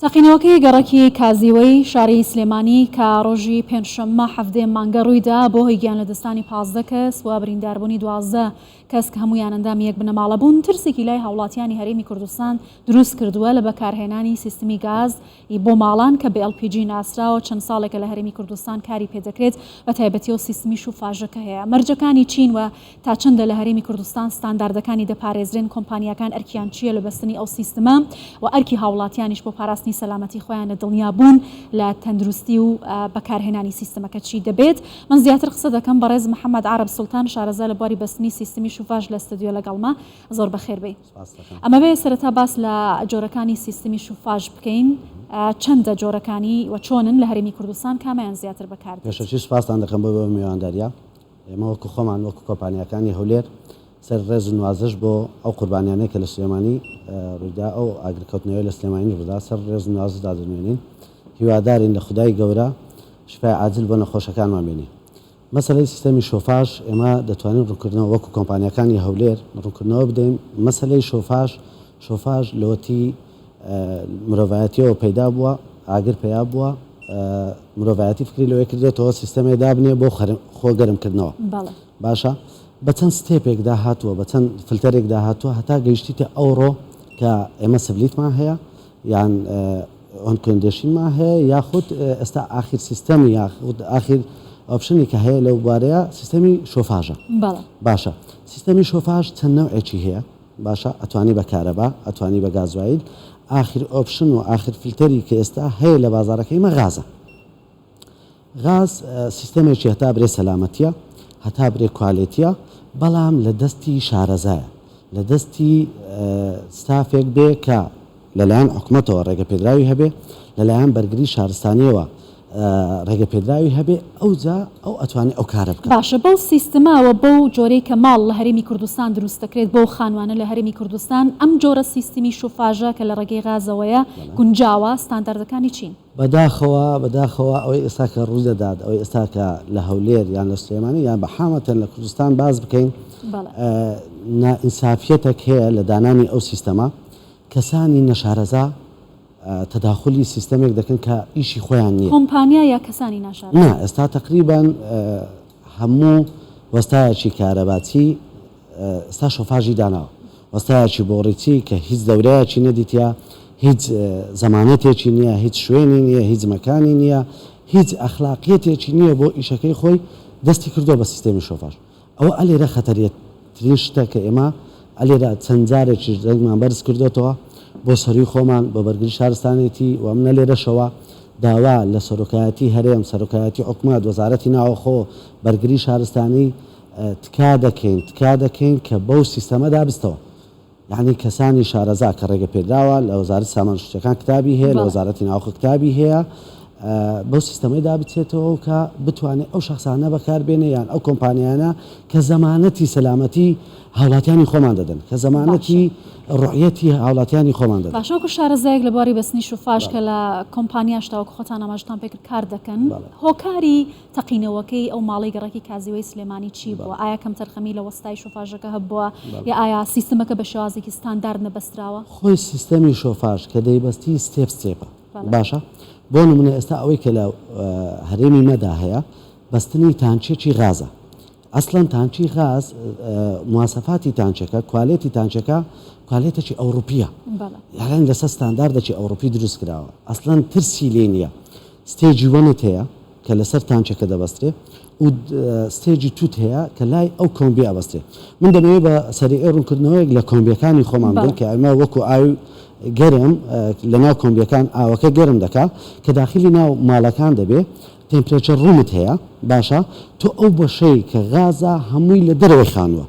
تەقینەوەکەی گەڕەکی کازیوەی شاری سلێمانی کە ڕۆژی پێنجشەممە هەفتەی مانگە ڕوویدا بۆ هۆی گیانلەدەستانی 15 کەس و برینداربوونی 12 کەس کە هەمویان ئەندامی یەک بنەماڵە بوون ترسێکی لای هاوڵاتیانی هەرێمی کوردستان دروست کردووە لە بەکارهێنانی سیستمی گاز بۆ ماڵان کە بە LPG ناسراوە چەند ساڵێکە لە هەرێمی کوردستان کاری پێدەکرێت بە تایبەتیەوە سیستمی شوفاژەکە هەیە. مەرجەکانی چین و تا چەندە لە هەرێمی کوردستان ستانداردەکانی دەپارێزرێن کۆمپانیەکان ئەرکیان چیە لە بەستنی ئەو سیستمە و ئەرکی هاوڵاتیانیش بۆ پاراستنی سەلامەتی خۆیان لە دڵنیا بوون لە تەندروستی و بەکارهێنانی سیستمەکە چی دەبێت. من زیاتر قسە دەکەم بەڕێز محەممەد عرب سولتان شارەزا لە بواری بەستنی سیستمی شوفاژ لە ستودیۆ لەگەڵما. زۆر بەخێر بێ. ئەمە بێ سەرەتا باس لە جۆرەکانی سیستمی شوفاژ بکەین. چەندە جۆرەکانی و چۆنن لە هەرێمی کوردستان کامیان زیاتر بەکاردێت؟ پێشەچی سوپاسان دەکەم بۆ میوانداریە. ئێمە وەکو خۆمان وەکو کۆمپانیەکانی هەولێر سەر ڕێز و نوازش بۆ ئەو قوربانیانەی کە لە سلێمانی ڕوویدا ئەو ئاگرکەوتنەوەی لە سلێمانی ڕوودا سەر ڕێز و نوازشدا دەنوێنین. هیوادارین لە خودای گەورە شفای عاجل بۆ نەخۆشەکانمان بینی. مەسەلەی سیستەمی شۆفاژ ئێمە دەتوانین ڕوونکردنەوە وەکو کۆمپانیەکانی هەولێر ڕوونکردنەوە بدەین. مەسەلەی شۆفاژ لەوەتی مرۆڤایەتیەوە پەیدا بووە، ئاگر پێیا بووە، مرۆڤایەتی فکری لەوەی کردێتەوە سیستەمێک دابنێ بۆ خۆ گەرمکردنەوە. باشە بە چەند ستێپێکدا هاتووە، بە چەند فلتەرێکدا هاتووە هەتا گەیشتیتە ئەوڕۆ کە ئێمە سبلیتمان هەیە یان ئۆن کۆندیشنمان هەیە یاخود ئێستا ئاخر سیستەمی یاخود ئاخر ئۆپشنی کە هەیە لەو بارەیە سیستەمی شۆفاژە. باشە سیستەمی شۆفاژ چەند نەوعێکی هەیە. باشە ئەتوانی بە کارەبا، ئەتوانی بە گازوایل. آخر ئۆپشن و آخر فیلتەری کە ئێستا هەیە لە بازارەکەی مە غازە. غاز سیستەمێکی هەتا برێ سەلامەتیە، هەتا برێ کوالیتیە، بەڵام لە دەستی شارەزایە، لە دەستی ستافێک بێ کە لەلایەن حکوومەتەوە ڕێگەپێدراوی هەبێ، لەلایەن بەرگری شارستانیەوە ڕێگەپێدراوی هەبێ، ئەوجا ئەو ئەتوانێت ئەو کارە بکات. باشە بەو سیستماوە بەو جۆرەی کە ماڵ لە هەرێمی کوردستان دروست دەکرێت بۆ خانوانە لە هەرێمی کوردستان ئەم جۆرە سیستمی شوفاژە کە لە ڕێگەی غازەوەیە گونجاوە ستانداردەکانی چین. بەداخەوە ئەوەی ئێستا کە ڕووی دەدات ئەوەی ئێستا کە لە هەولێر یان لە سلێمانی یان بە حامەتەن لە کوردستان باز بکەین نائینسافیەتێک هەیە لە دانانی ئەو سیستەمە. کەسانی نەشارەزا تەداخلی سیستەمێک دەکەن کە ئیشی خۆیان نییە. کۆمپانیا یا کەسانی ناشارەزا؟ نه ئێستا تقریبان هەموو وەستایەکی کارەباچی ئێستا شۆفاژی داناوە. وەستایەکی بۆڕیچی کە هیچ دەورەیەکی نەدیتە، هیچ زەمانەتێکی نییە، هیچ شوێنی نییە، هیچ مەکانی نییە، هیچ ئەخلاقیەتێکی نییە بۆ ئیشەکەی خۆی دەستی کردووە بە سیستەمی شۆفاژ. ئەوە ئەلێرە خەتەریەترین شتە کە ئێمە ئەلێرە چەند جارێکی ڕێگمان بەرز کردوێتەوە بۆ سەروی خۆمان بە بەرگری شارستانێتی و ئەم نەلێرەشەوە داوا لە سەرۆکایەتی هەرێم، سەرۆکایەتی حکومەت، وەزارەتی ناوەخۆ، بەرگری شارستانی تکا دەکەین کە بەو سیستەمە دابستەوە. یعنی کەسانی شارەزا کە ڕێگەپێدراوە لە وەزارەتی سامان شتەکان کتابی هەیە، لە وەزارەتی ناوەخۆ کتابی هەیە، بەو سیستەمەی دابچێتەوە کە بتوانێت ئەو شخصانە بەکاربێنێ یان ئەو کۆمپانیانە کە زەمانەتی سەلامەتی هاوڵاتیانی خۆمان دەدەن، کە زەمانەتی ڕوعەتی هاوڵاتیانی خۆمان دەدەن. باشەوەکو شارەزایەک لە بواری بەستنی شوفاژ کە لە کۆمپانیاشتاوەکو خۆتان ئاماژتان پێکرد کار دەکەن، هۆکاری تەقینەوەکەی ئەو ماڵی گەڕەکی کازیوەی سلێمانی چی بووە؟ ئایا کەم تەرخەمی لە وەستای شوفاژەکە هەبووە یا ئایا سیستمەکە بە شێوازێکی ستاندارد نەبەستراوە؟ خۆی سیستەمی شۆفاژ کە دەیبەستی ستێپە. باشە بۆ نمونە ئێستا ئەوەی کە لە هەرێمی مەدا هەیە بەستنی تانچێکی غازە. ئەسڵەن تانچی غاز مواسەفاتی تانچەکە، کوالیتی تانچەکە کوالیتێکی ئەوروپیە، یاغەن لەسەر ستانداردێکی ئەوروپی دروست کراوە. ئەسڵەن ترسی لێ نییە. ستێجی وەنت هەیە کە لەسەر تانچەکە دەبەسترێ و ستێجی توت هەیە کە لای ئەو کۆمبی ئەبەستێ. من دەمەوێت بە سەریعی ڕوونکردنەوەیەک لە کۆمبیەکانی خۆمان بن کە ئەمە وەکو ئاوی گەرم لە ناو کۆمبیەکان ئاوەکە گەرم دەکات کە داخلی ناو ماڵەکان دەبێ تمپرێچەر ڕوومت هەیە. باشە تۆ ئەو بەشەی کە غازە هەمووی لە دەرەوەی خانووە.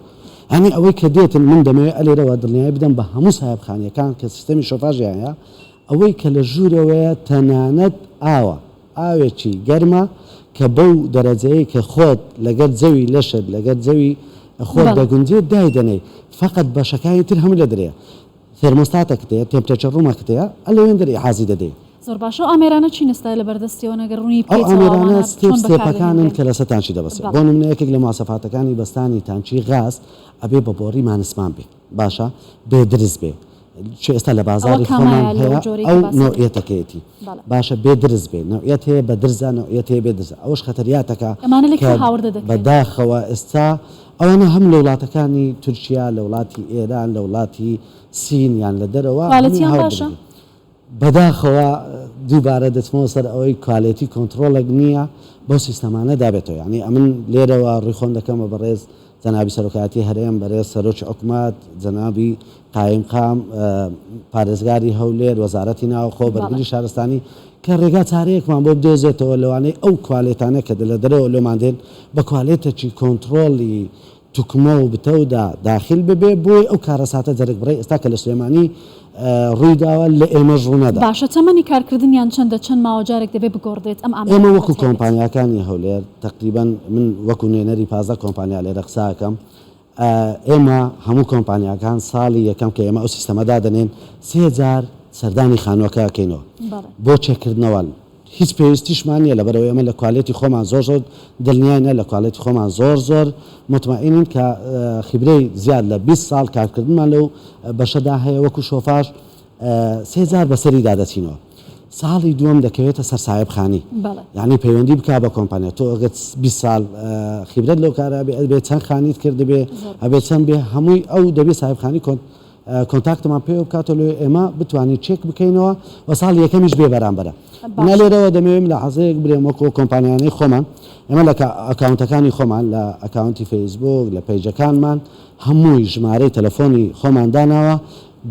ئەنی ئەوەی کە دێتن من دەمەوێت ئەلێرەوە دڵنیایی بدەم بە هەموو ساحێبخانیەکان کە سیستەمی شۆفاژیان هەیە ئەوەی کە لە ژوورەوەیە تەنانەت ئاوێکی گەرمە کە بەو دەرەجەیە کە خۆت لەگەر جەوی لەشت لەگەر جەوی خۆت دەگونجێت دایدەنەی فقط بەشەکانی تر هەموو لە درەیە. تێرمۆستاتەکە هەیە، تمپرێچەر ڕوومەکە هەیە، ئەلەوێن دەری حازی دەدەیت. زۆر باشە ئامێرانە چی نستا لە بەردەستیەوە نەگەڕوونی ئەمێرانە ستێپەکانن کە لەسەر تانچی دەبەستێت. بۆ نمونە یەکێک لە مواسەفاتەکانی بەستانی تانچی غاز ئەبێ بە بۆڕی مانسمان بێ. باشە بێ درز بێ، چ ئێستا لە بازاری خۆمان هەیە ئەو نوعیەتەکەیەتی باشە بێ درست بێ نوعیەت هەیە بە درزە نوعیەت هەیە بێ درزە ئەوش خەتەریاتەکە بەداخەوە ئێستا ئەوانە هەم لە وڵاتەکانی تورکیا لە وڵاتی ئێران لە وڵاتی سین یان لە دەرەوە بەداخەوە دووبارە دەچمەوە سەر ئەوەی کوالیتی کۆنتترۆلێک نییە بۆ سیستەمانە دابێتەوە یعنی ئەمن لێرەوە ڕوویخۆن دەکەمە بەڕێز جەنابی سەرۆکاتی هەرێم بەڕێز سەرۆکی حکوومەت جەنابی قایمقام پارێزگاری هەولێر وەزارەتی ناوخۆ بەرگری شارستانی کە ڕێگا چارەیەکمان بۆ بدۆزێتەوە لەوانەی ئەو کوالێتانە کە لە دەرەوە لۆمان دێن بە کوالێتێکی کۆنتترۆلی توکمە و بتەودا داخل ببێ بۆی ئەو کارەساتە جەرگ بڕێ ئێستا کە لە سلێمانی ڕوویداوە لە ئێمە ڕوونەدا باشە تەمەنی کارکردنیان چەند ماوەجارێک دەبێ بگۆڕدێت ئێمە وەکو کۆمپانیاکانی هەولێر تقریبان من وەکو نوێنەری 15 کۆمپانیا لێرە قساکەم ئێمە هەموو کۆمپانیاکان ساڵی یەکەم کە ئێمە ئەو سیستەمەدا دەنێن 3000 سەردانی خانووەکەکەینەوە بۆ چێکردنەوە هیچ پێویستیشمان نیە لەبەرەوەی ئەمە لە کوالێتی خۆمان زۆر دڵنیایە لە کوالێتی خۆمان زۆر مطمئنین کە خیبرەی زیاد لە 20 ساڵ کارکردنمان لەو بەشەدا هەیە وەکو شۆفاژ 3000 بەسەری دادەچینەوە ساڵی دووەم دەکەوێتە سەر ساحێبخانی یعنی پەیوەندی بکا بە کۆمپانیا تۆ ئەگەر 20 ساڵ خیبرەت لەو کارە بێت چەند خانیت کردبێ ئەبێت چەند بێ هەمووی ئەو دەبێت ساحێبخانی کۆنتاکتمان پێ بکاتەوە لێ ئێمە بتوانین چێک بکەینەوە و ساڵ یەکەمیش بێ بەرامبەرە نەلێرەوە دەمەوێت لە حەزەیەک برێم وەکو کۆمپانیانەی خۆمان ئێمە لە ئەکاونتەکانی خۆمان لە ئەکاونتی فەیسبوک لە پەیجەکانمان هەمووی ژمارەی تەلەفۆنی خۆمان داناوە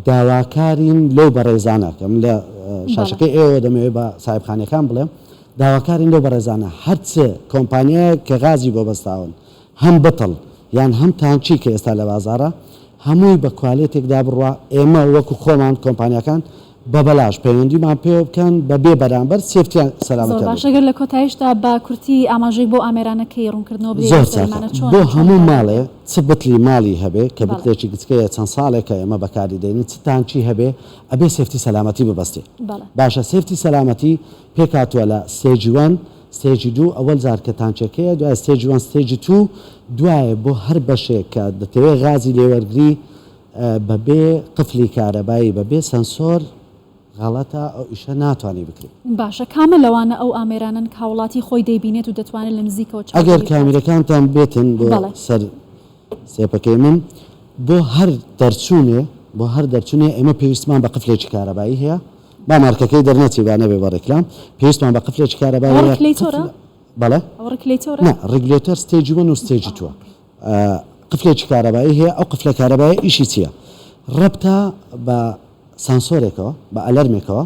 داواکارین لەو بەڕێزانە کە من لە شاشەکەی ئێوە دەمەوێت بە ساحێبخانەکان بڵێم داواکارین لەو بەڕێزانە هەرچێ کۆمپانیایە کە غازی بۆ بەستاون هەم بەتڵ یان هەم تانچی کە ئێستا لە بازارە هەمووی بە کوالێتێکدا بڕوا ئێمە وەکو خۆمان کۆمپانیەکان بە بەلاش پەیوەندیمان پێ بکەن بە بێ بەرامبەر سێفتیان سەلامەتە باشەگەر لە کۆتاییشدا بە کورتی ئاماژەی بۆ ئامێرانەکەی ڕوونکردنەوە بۆ هەموو ماڵێ چ بتلی ماڵی هەبێ کە بتلێکی گچکەیە چەند ساڵێکە ئێمە بەکاری دێنین چ تانچی هەبێ ئەبێ سێفتی سەلامەتی ببەستێ باشە سێفتی سەلامەتی پێکاتوە لە ستێجی 1 ستێجی 2 ئەوەل جار کە تانچەکەیە دوای ستێجی 1 ستێجی 2 دوایە بۆ هەر بەشێک کە دەتەوێت غازی لێوەرگری بەبێ قفلی کارەبایی بەبێ سەنسۆر غەڵەتە ئەو ئیشە ناتوانانی بکرێت باشە کامە لەوانە ئەو ئامێرانن کاوڵاتی خۆی دەیبینێت و دەتوانێت لە نزیکەوە ئەگەر کامیرەکانتان بێتن بۆ سەر سێپەکەی من بۆ هەر دەرچوونێ ئێمە پێویستمان بە قفلێکی کارەبایی هەیە با مارکەکەی دەرنەچی با نەبێ بە ڕێکلام پێویستمان بە قفلێکی کارەبایی بەڵێ ڕگولێتەر ستێجی 1 و ستێجی 2 قفلێکی کارەبایی هەیە ئەو قفلە کارەبایی ئیشی چییە ڕەبتە بە سانسۆرێکەوە بە ئەلەرمێکەوە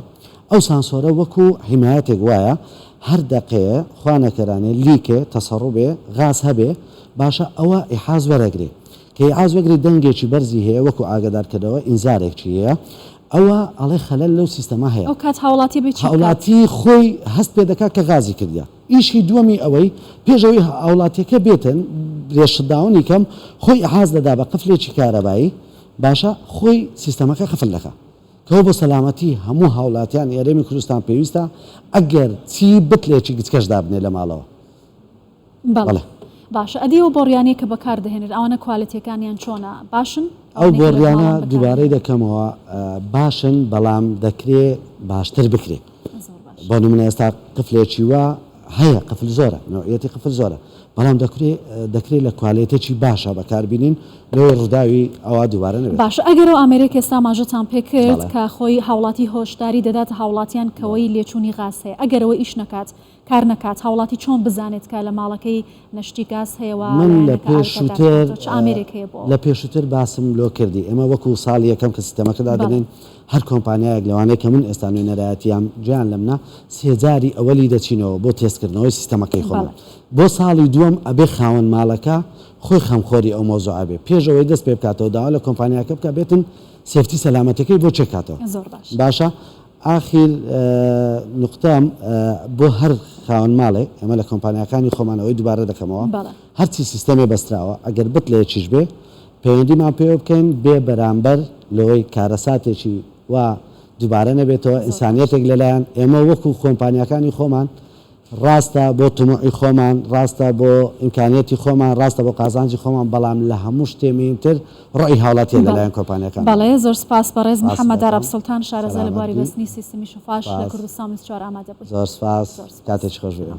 ئەو سانسۆرە وەکو حیمایەتێک وایە هەر دەقەیە خوانەکەرانێ لیکێ تەسەڕوبێ غاز هەبێ باشە ئەوە ئیحاز وەرەگرێ کە ئیحاز وەگری دەنگێکی بەرزی هەیە وەکو ئاگادارکردەوە ئینزارێکی هەیە ئەوە ئەڵێ خەلەل لەو سیستەما هەیە ئەو کات هاوڵاتی خۆی هەست پێ دەکات کە غازی کردیا ئیشی دووەمی ئەوەی پێشەوەی هاوڵاتیەکە بێتن رێشداونی کەم خۆی ئیحاز دەدا بە قفلێکی کارەبایی باشە خۆی سیستەمەکە خفل دەکات کەەوە بۆ سەلامەتی هەموو هاوڵاتیان ئێرەمی کوردستان پێویستە ئەگەر چی بتلێکی گچکەشدا بنێ لە ماڵەوە باشە ئەدیەوە بۆڕیانەیە کە بەکار دەهێنێت ئەوانە کوالەتیەکانیان چۆنە باشن ئەو بۆڕیانە دووبارەی دەکەمەوە باشن بەڵام دەکرێت باشتر بکرێت بۆ نمونە ئێستا قفلێکی وە هەیە قفل زۆرە نوعیەتی قفل زۆرە بەڵام دەکرێت لە کوالێتێکی باشە بەکاربینین لەوەی ڕووداوی ئەوە دووبارە نەبێت باش ئەگەرەوە ئەمریکا ئێستا ماژەتان پێکرد کە خۆی هاوڵاتی هۆشداری دەدات هاوڵاتیان کەوەی لێچوونی غاز هەیە ئەگەرەوە ئیش نکات کار نەکات هاوڵاتی چۆن بزانێت کە لە ماڵەکەی نەشتی گاز هەیەەوە من لە پێشووتر باسم لۆ کردی ئێمە وەکو ساڵی یەکەم کە سیستەمەکەدا دەبین هەر کۆمپانیایەک لەوانەیە کە من ئێستا نوێنەرایەتیان جیان لەمنا سێجاری ئەوەلی دەچینەوە بۆ تێستکردنەوەی سیستەمەکەی خۆمان بۆ ساڵی دووەم ئەبێ خاوەن ماڵەکە خۆی خەمخۆری ئەو مۆزوع ئەبێ پێشەوەی دەست پێ بکاتەوە داوا لە کۆمپانیاکە بکە بێتن سێفتی سەلامەتەکەی بۆ چێکاتەوە باشە ئاخیر نقطەم بۆ هەر خاوەن ماڵێ ئەمە لە کۆمپانیەکانی خۆمانەوەی دووبارە دەکەمەوە هەرچی سیستەمی بەستراوە ئەگەر بت لەیەکیش بێ پەیوەندیمان پێ بکەین بێ بەرامبەر لەوەی کارەساتێکی وا دووبارە نەبێتەوە ئینسانیەتێک لەلایەن ئێمە وەکو کۆمپانیەکانی خۆمان ڕاستە بۆ تموعی خۆمان ڕاستە بۆ ئیمکانێتی خۆمان ڕاستە بۆ قازانجی خۆمان بەڵام لە هەموو شتێمینتر ڕۆی هاوڵاتیە لەلایەن کۆمپانیەکان بەڵێ زۆر سپاس بەڕێز محەممەد دارابسڵتان شارەزای لە بواری بەستنی سیستمی شفاش لە کوردستان 24 ئامادە بوویت. زۆر سپاس کاتێکی خۆش بێ.